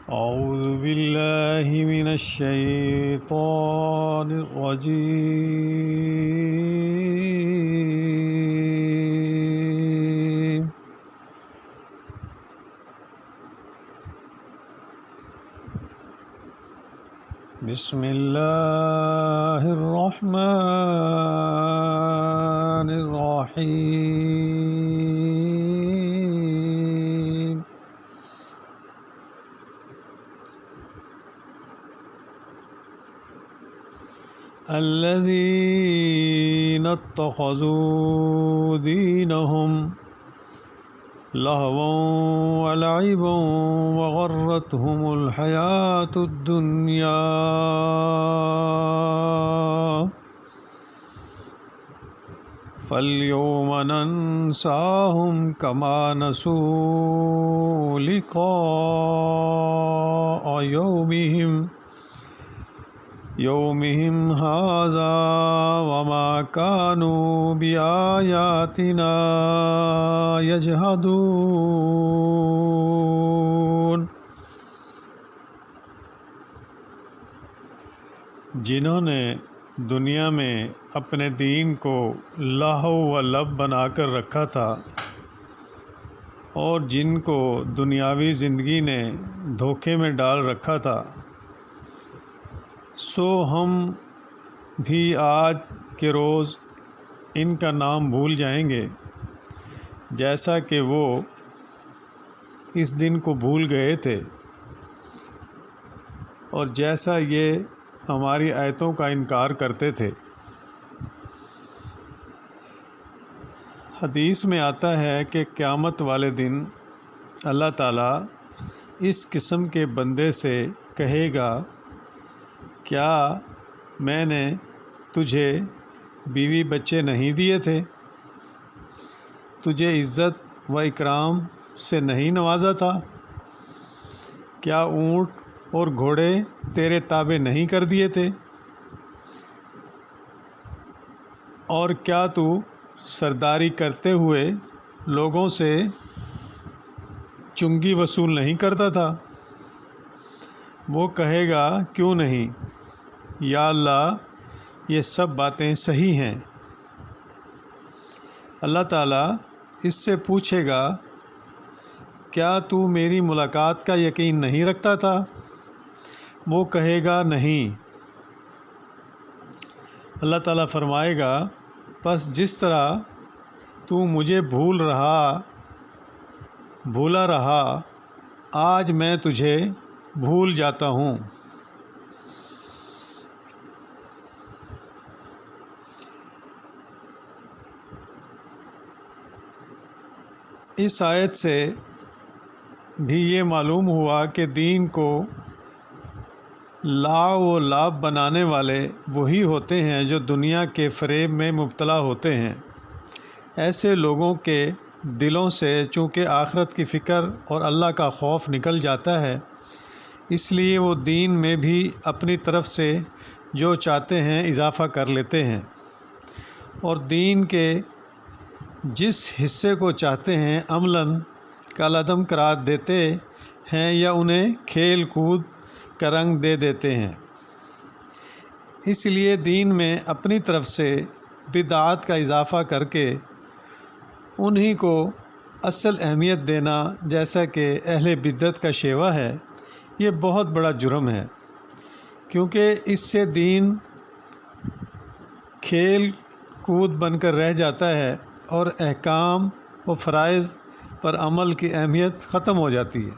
أعوذ بالله من الشيطان الرجيم بسم الله الرحمن الرحيم الذين اتخذوا دينهم لهوا ولعبا وغرتهم الحياة الدنيا فاليوم ننساهم كما نسوا لقاء يومهم هذا وما كانوا بآياتنا يجحدون۔ جنہوں نے دنیا میں اپنے دین کو لہو و لعب بنا کر رکھا تھا اور جن کو دنیاوی زندگی نے دھوکے میں ڈال رکھا تھا، سو ہم بھی آج کے روز ان کا نام بھول جائیں گے جیسا کہ وہ اس دن کو بھول گئے تھے اور جیسا یہ ہماری آیتوں کا انکار کرتے تھے۔ حدیث میں آتا ہے کہ قیامت والے دن اللہ تعالیٰ اس قسم کے بندے سے کہے گا، کیا میں نے تجھے بیوی بچے نہیں دیے تھے؟ تجھے عزت و اکرام سے نہیں نوازا تھا؟ کیا اونٹ اور گھوڑے تیرے تابع نہیں کر دیے تھے؟ اور کیا تو سرداری کرتے ہوئے لوگوں سے چنگی وصول نہیں کرتا تھا؟ وہ کہے گا، کیوں نہیں یا اللہ، یہ سب باتیں صحیح ہیں۔ اللہ تعالیٰ اس سے پوچھے گا، کیا تو میری ملاقات کا یقین نہیں رکھتا تھا؟ وہ کہے گا، نہیں۔ اللہ تعالیٰ فرمائے گا، پس جس طرح تو مجھے بھولا رہا، آج میں تجھے بھول جاتا ہوں۔ اس آیت سے بھی یہ معلوم ہوا کہ دین کو لعب و لعب بنانے والے وہی ہوتے ہیں جو دنیا کے فریب میں مبتلا ہوتے ہیں۔ ایسے لوگوں کے دلوں سے چونکہ آخرت کی فکر اور اللہ کا خوف نکل جاتا ہے، اس لیے وہ دین میں بھی اپنی طرف سے جو چاہتے ہیں اضافہ کر لیتے ہیں، اور دین کے جس حصے کو چاہتے ہیں عملاً کالعدم قرار دیتے ہیں یا انہیں کھیل کود کا رنگ دے دیتے ہیں۔ اس لیے دین میں اپنی طرف سے بدعات کا اضافہ کر کے انہی کو اصل اہمیت دینا، جیسا کہ اہل بدعت کا شیوہ ہے، یہ بہت بڑا جرم ہے، کیونکہ اس سے دین کھیل کود بن کر رہ جاتا ہے اور احکام و فرائض پر عمل کی اہمیت ختم ہو جاتی ہے۔